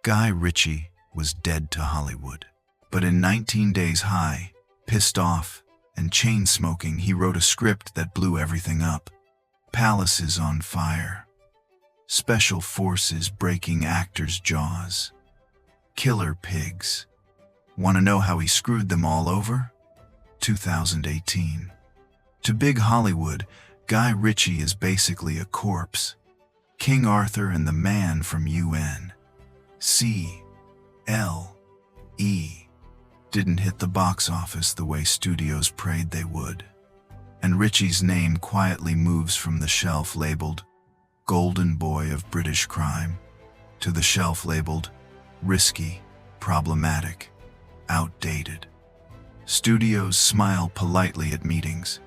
Guy Ritchie was dead to Hollywood. But in 19 Days High, Pissed Off, and Chain-Smoking, he wrote a script that blew everything up. Palaces on fire. Special forces breaking actors' jaws. Killer pigs. Want to know how he screwed them all over? 2018. To big Hollywood, Guy Ritchie is basically a corpse. King Arthur and the Man from U.N.C.L.E. didn't hit the box office the way studios prayed they would. And Ritchie's name quietly moves from the shelf labeled Golden Boy of British Crime to the shelf labeled risky, problematic, outdated. Studios smile politely at meetings,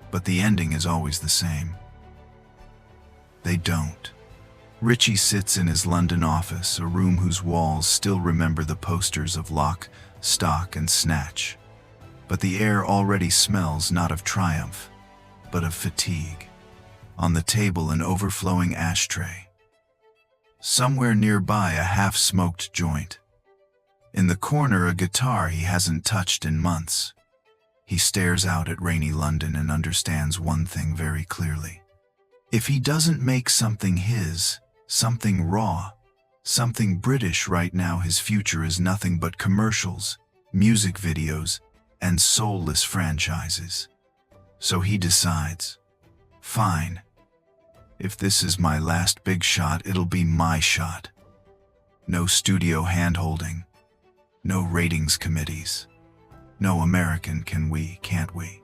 but the ending is always the same. They don't. Ritchie sits in his London office, a room whose walls still remember the posters of Lock, Stock, and Snatch. But the air already smells not of triumph, but of fatigue. On the table, an overflowing ashtray. Somewhere nearby, a half-smoked joint. In the corner, a guitar he hasn't touched in months. He stares out at rainy London and understands one thing very clearly. If he doesn't make something his, something raw, something British right now, his future is nothing but commercials, music videos, and soulless franchises. So he decides, fine. If this is my last big shot, it'll be my shot. No studio hand-holding, no ratings committees, no American can we, can't we?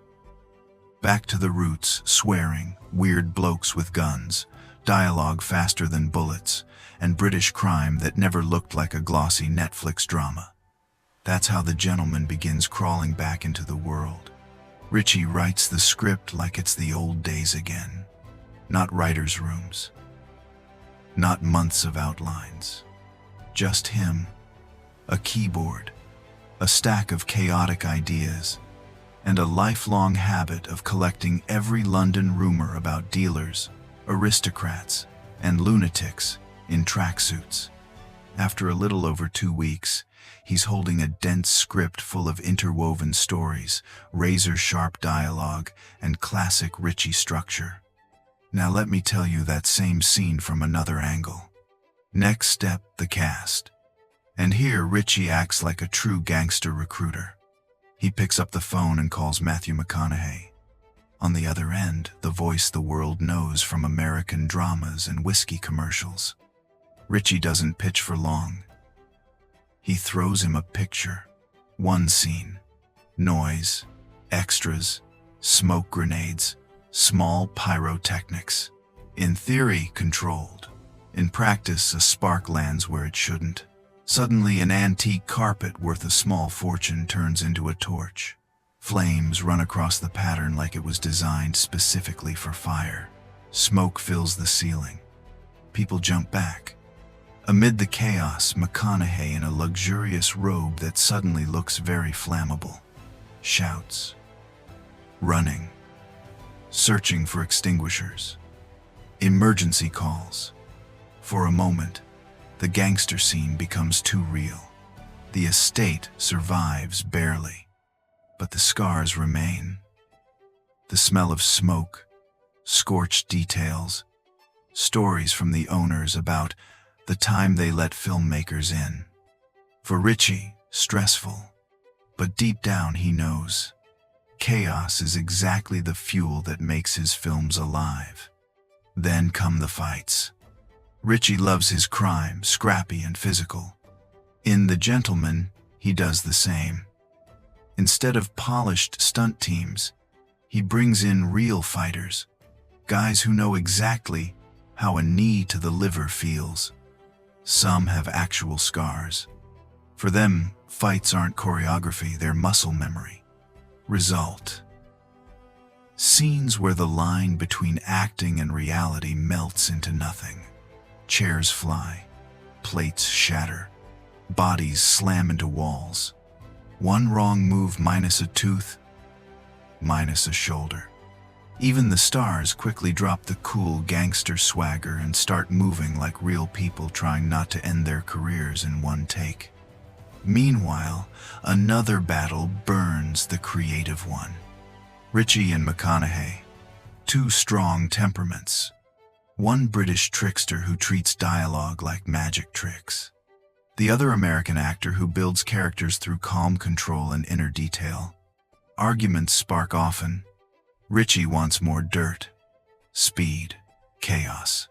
Back to the roots, swearing, weird blokes with guns, dialogue faster than bullets, and British crime that never looked like a glossy Netflix drama. That's how The Gentleman begins crawling back into the world. Ritchie writes the script like it's the old days again. Not writers' rooms. Not months of outlines. Just him, a keyboard, a stack of chaotic ideas, and a lifelong habit of collecting every London rumor about dealers, aristocrats, and lunatics in tracksuits. After a little over 2 weeks, he's holding a dense script full of interwoven stories, razor-sharp dialogue, and classic Ritchie structure. Now let me tell you that same scene from another angle. Next step, the cast. And here Ritchie acts like a true gangster recruiter. He picks up the phone and calls Matthew McConaughey. On the other end, the voice the world knows from American dramas and whiskey commercials. Ritchie doesn't pitch for long. He throws him a picture. One scene. Noise, extras, smoke grenades, small pyrotechnics. In theory, controlled. In practice, a spark lands where it shouldn't. Suddenly, an antique carpet worth a small fortune turns into a torch. Flames run across the pattern like it was designed specifically for fire. Smoke fills the ceiling. People jump back. Amid the chaos, McConaughey, in a luxurious robe that suddenly looks very flammable, shouts. Running. Searching for extinguishers. Emergency calls. For a moment, the gangster scene becomes too real. The estate survives barely, but the scars remain. The smell of smoke, scorched details, stories from the owners about the time they let filmmakers in. For Ritchie, stressful, but deep down he knows. Chaos is exactly the fuel that makes his films alive. Then come the fights. Ritchie loves his crime, scrappy and physical. In The Gentleman, he does the same. Instead of polished stunt teams, he brings in real fighters, guys who know exactly how a knee to the liver feels. Some have actual scars. For them, fights aren't choreography, they're muscle memory. Result. Scenes where the line between acting and reality melts into nothing. Chairs fly, plates shatter, bodies slam into walls. One wrong move minus a tooth, minus a shoulder. Even the stars quickly drop the cool gangster swagger and start moving like real people trying not to end their careers in one take. Meanwhile, another battle burns the creative one. Ritchie and McConaughey, two strong temperaments. One British trickster who treats dialogue like magic tricks. The other American actor who builds characters through calm control and inner detail. Arguments spark often. Ritchie wants more dirt, speed, chaos.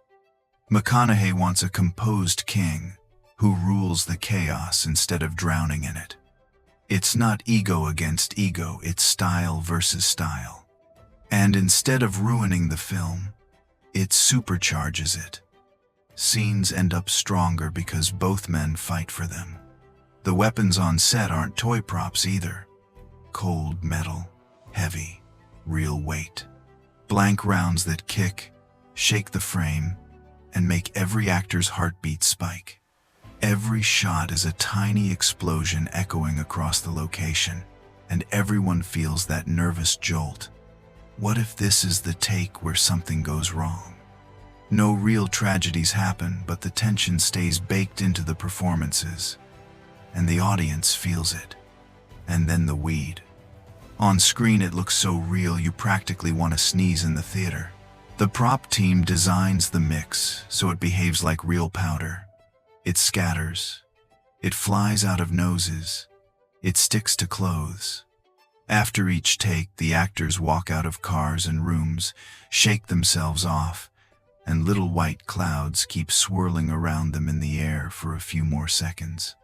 McConaughey wants a composed king who rules the chaos instead of drowning in it. It's not ego against ego, it's style versus style. And instead of ruining the film, it supercharges it. Scenes end up stronger because both men fight for them. The weapons on set aren't toy props either. Cold metal, heavy, real weight. Blank rounds that kick, shake the frame, and make every actor's heartbeat spike. Every shot is a tiny explosion echoing across the location, and everyone feels that nervous jolt. What if this is the take where something goes wrong? No real tragedies happen, but the tension stays baked into the performances, and the audience feels it. And then the weed. On screen it looks so real you practically want to sneeze in the theater. The prop team designs the mix so it behaves like real powder. It scatters. It flies out of noses. It sticks to clothes. After each take, the actors walk out of cars and rooms, shake themselves off, and little white clouds keep swirling around them in the air for a few more seconds.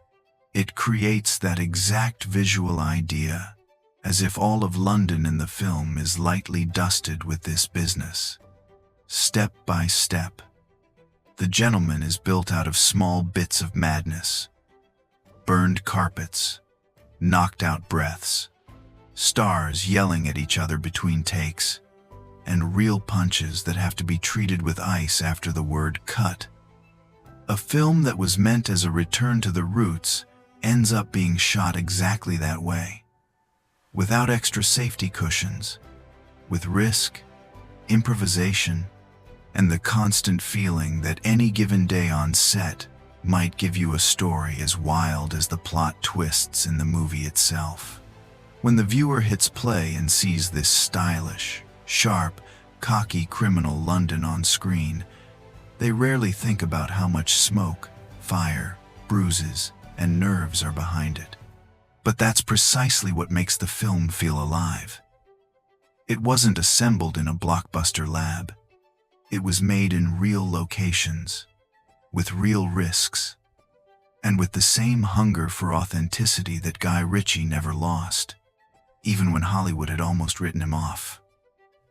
It creates that exact visual idea, as if all of London in the film is lightly dusted with this business. Step by step, The Gentleman is built out of small bits of madness. Burned carpets, knocked out breaths, stars yelling at each other between takes, and real punches that have to be treated with ice after the word cut. A film that was meant as a return to the roots ends up being shot exactly that way. Without extra safety cushions, with risk, improvisation, and the constant feeling that any given day on set might give you a story as wild as the plot twists in the movie itself. When the viewer hits play and sees this stylish, sharp, cocky criminal London on screen, they rarely think about how much smoke, fire, bruises, and nerves are behind it. But that's precisely what makes the film feel alive. It wasn't assembled in a blockbuster lab. It was made in real locations, with real risks, and with the same hunger for authenticity that Guy Ritchie never lost, even when Hollywood had almost written him off.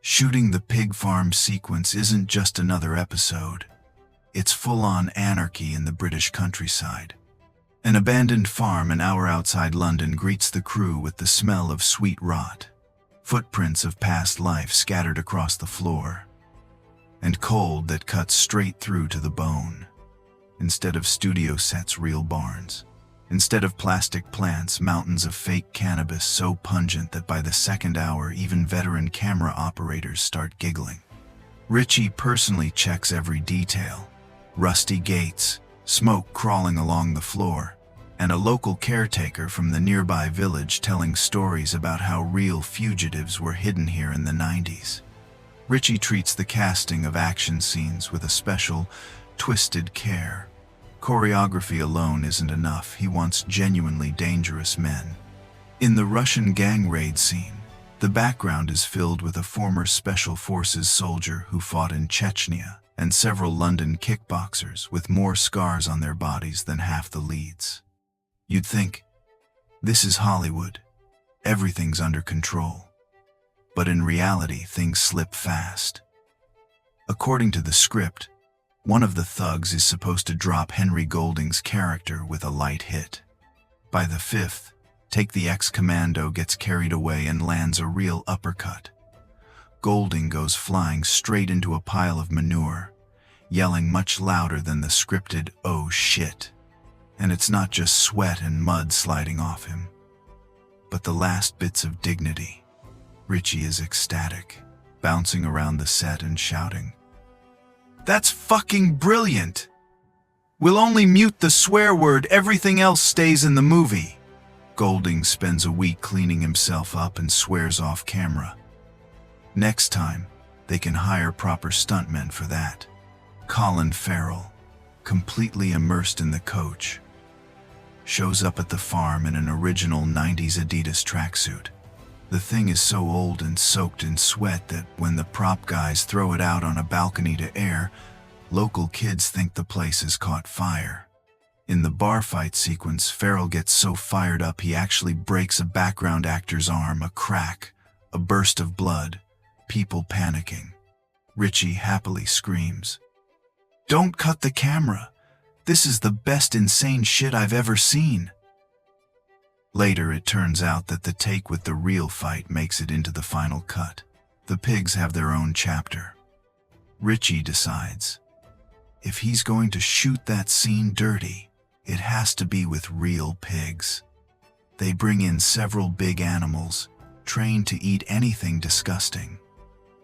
Shooting the pig farm sequence isn't just another episode. It's full-on anarchy in the British countryside. An abandoned farm an hour outside London greets the crew with the smell of sweet rot, footprints of past life scattered across the floor, and cold that cuts straight through to the bone. Instead of studio sets, real barns. Instead of plastic plants, mountains of fake cannabis so pungent that by the second hour, even veteran camera operators start giggling. Ritchie personally checks every detail. Rusty gates, smoke crawling along the floor, and a local caretaker from the nearby village telling stories about how real fugitives were hidden here in the 90s. Ritchie treats the casting of action scenes with a special, twisted care. Choreography alone isn't enough. He wants genuinely dangerous men. In the Russian gang raid scene, the background is filled with a former Special Forces soldier who fought in Chechnya and several London kickboxers with more scars on their bodies than half the leads. You'd think, this is Hollywood. Everything's under control. But in reality, things slip fast. According to the script, one of the thugs is supposed to drop Henry Golding's character with a light hit. By the fifth take, the ex-commando gets carried away and lands a real uppercut. Golding goes flying straight into a pile of manure, yelling much louder than the scripted "oh shit." And it's not just sweat and mud sliding off him, but the last bits of dignity. Ritchie is ecstatic. bouncing around the set and shouting, "That's fucking brilliant! We'll only mute the swear word, everything else stays in the movie." Golding spends a week cleaning himself up and swears off camera. Next time, they can hire proper stuntmen for that. Colin Farrell, completely immersed in the coach, shows up at the farm in an original 90s Adidas tracksuit. The thing is so old and soaked in sweat that when the prop guys throw it out on a balcony to air, local kids think the place has caught fire. In the bar fight sequence, Farrell gets so fired up he actually breaks a background actor's arm, a crack, a burst of blood, people panicking. Ritchie happily screams, "Don't cut the camera. This is the best insane shit I've ever seen." Later, it turns out that the take with the real fight makes it into the final cut. The pigs have their own chapter. Ritchie decides, if he's going to shoot that scene dirty, it has to be with real pigs. They bring in several big animals, trained to eat anything disgusting.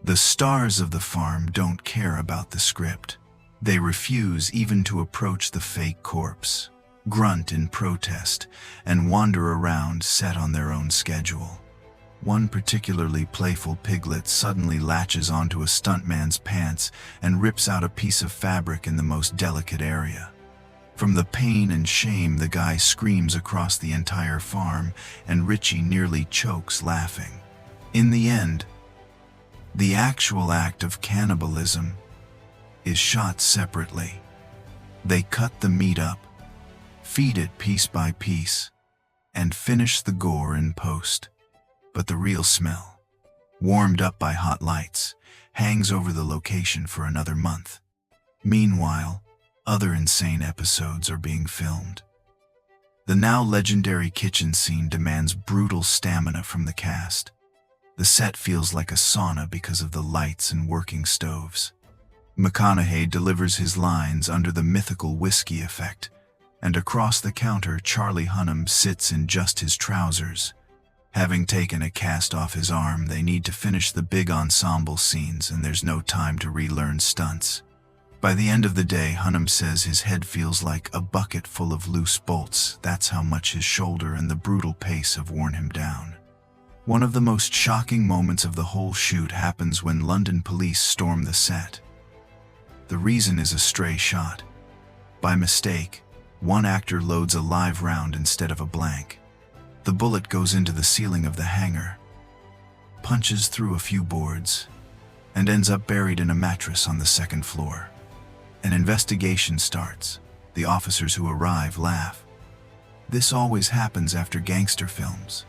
The stars of the farm don't care about the script. They refuse even to approach the fake corpse, grunt in protest, and wander around set on their own schedule. One particularly playful piglet suddenly latches onto a stuntman's pants and rips out a piece of fabric in the most delicate area. From the pain and shame, the guy screams across the entire farm, and Ritchie nearly chokes laughing. In the end, the actual act of cannibalism is shot separately. They cut the meat up, feed it piece by piece, and finish the gore in post. But the real smell, warmed up by hot lights, hangs over the location for another month. Meanwhile, other insane episodes are being filmed. The now legendary kitchen scene demands brutal stamina from the cast. The set feels like a sauna because of the lights and working stoves. McConaughey delivers his lines under the mythical whiskey effect, and across the counter, Charlie Hunnam sits in just his trousers. Having taken a cast off his arm, they need to finish the big ensemble scenes, and there's no time to relearn stunts. By the end of the day, Hunnam says his head feels like a bucket full of loose bolts. That's how much his shoulder and the brutal pace have worn him down. One of the most shocking moments of the whole shoot happens when London police storm the set. The reason is a stray shot. By mistake, one actor loads a live round instead of a blank. The bullet goes into the ceiling of the hangar, punches through a few boards, and ends up buried in a mattress on the second floor. An investigation starts. The officers who arrive laugh. This always happens after gangster films.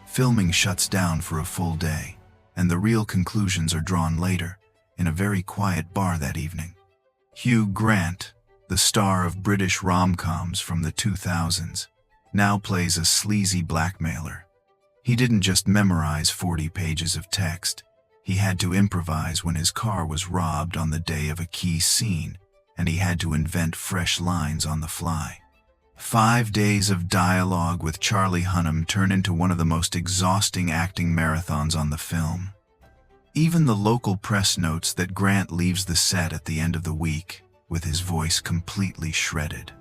Filming shuts down for a full day, and the real conclusions are drawn later, in a very quiet bar that evening. Hugh Grant, the star of British rom-coms from the 2000s, now plays a sleazy blackmailer. He didn't just memorize 40 pages of text. He had to improvise when his car was robbed on the day of a key scene, and he had to invent fresh lines on the fly. 5 days of dialogue with Charlie Hunnam turn into one of the most exhausting acting marathons on the film. Even the local press notes that Grant leaves the set at the end of the week with his voice completely shredded.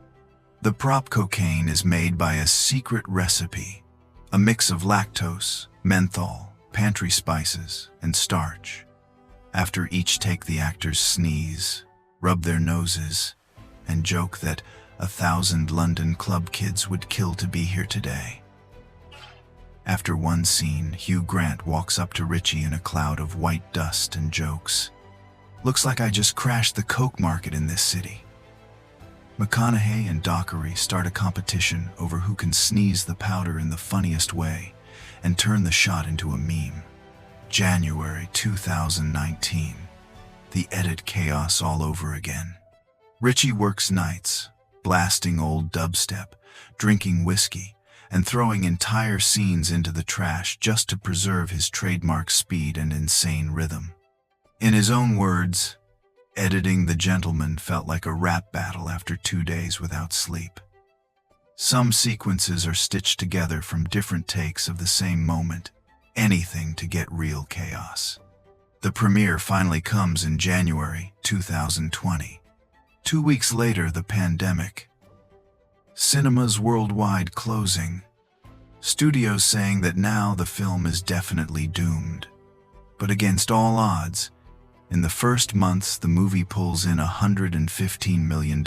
The prop cocaine is made by a secret recipe, a mix of lactose, menthol, pantry spices, and starch. After each take, the actors sneeze, rub their noses, and joke that 1,000 London club kids would kill to be here today. After one scene, Hugh Grant walks up to Ritchie in a cloud of white dust and jokes. "Looks like I just crashed the coke market in this city." McConaughey and Dockery start a competition over who can sneeze the powder in the funniest way and turn the shot into a meme. January 2019. The edit chaos all over again. Ritchie works nights, blasting old dubstep, drinking whiskey, and throwing entire scenes into the trash just to preserve his trademark speed and insane rhythm. In his own words, editing The Gentleman felt like a rap battle after 2 days without sleep. Some sequences are stitched together from different takes of the same moment, anything to get real chaos. The premiere finally comes in January 2020. 2 weeks later, the pandemic. Cinemas worldwide closing. Studios saying that now the film is definitely doomed. But against all odds, in the first months the movie pulls in $115 million.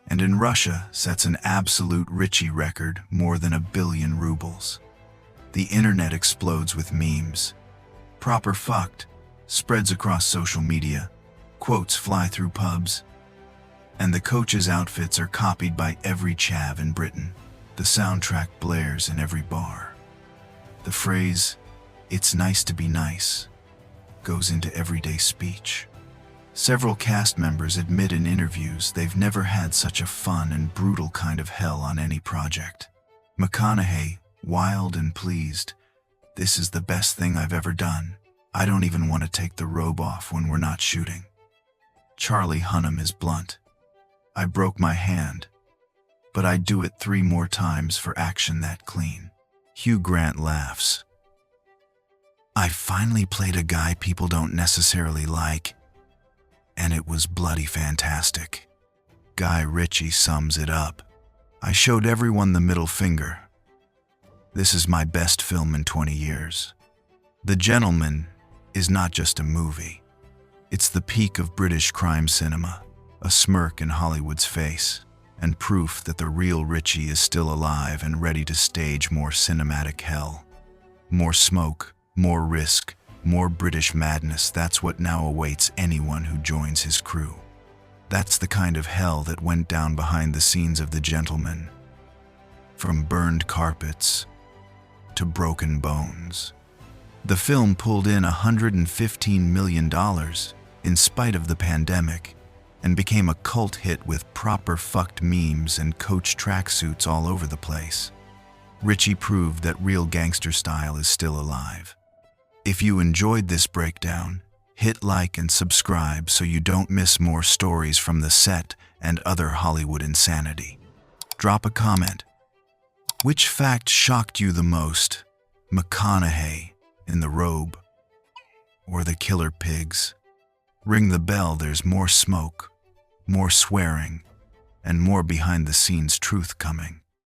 And in Russia sets an absolute Ritchie record, more than 1 billion rubles. The internet explodes with memes. Proper fucked spreads across social media. Quotes fly through pubs. And the coaches' outfits are copied by every chav in Britain. The soundtrack blares in every bar. The phrase, "It's nice to be nice," goes into everyday speech. Several cast members admit in interviews they've never had such a fun and brutal kind of hell on any project. McConaughey, wild and pleased, "This is the best thing I've ever done. I don't even want to take the robe off when we're not shooting." Charlie Hunnam is blunt. "I broke my hand, but I'd do it 3 more times for action that clean." Hugh Grant laughs. "I finally played a guy people don't necessarily like, and it was bloody fantastic." Guy Ritchie sums it up. "I showed everyone the middle finger. This is my best film in 20 years. The Gentleman is not just a movie. It's the peak of British crime cinema, a smirk in Hollywood's face, and proof that the real Ritchie is still alive and ready to stage more cinematic hell. More smoke, more risk, more British madness. That's what now awaits anyone who joins his crew. That's the kind of hell that went down behind the scenes of The Gentleman. From burned carpets to broken bones." The film pulled in $115 million in spite of the pandemic and became a cult hit with proper fucked memes and coach tracksuits all over the place. Ritchie proved that real gangster style is still alive. If you enjoyed this breakdown, hit like and subscribe so you don't miss more stories from the set and other Hollywood insanity. Drop a comment. Which fact shocked you the most? McConaughey in the robe, or the killer pigs? Ring the bell, there's more smoke, more swearing, and more behind-the-scenes truth coming.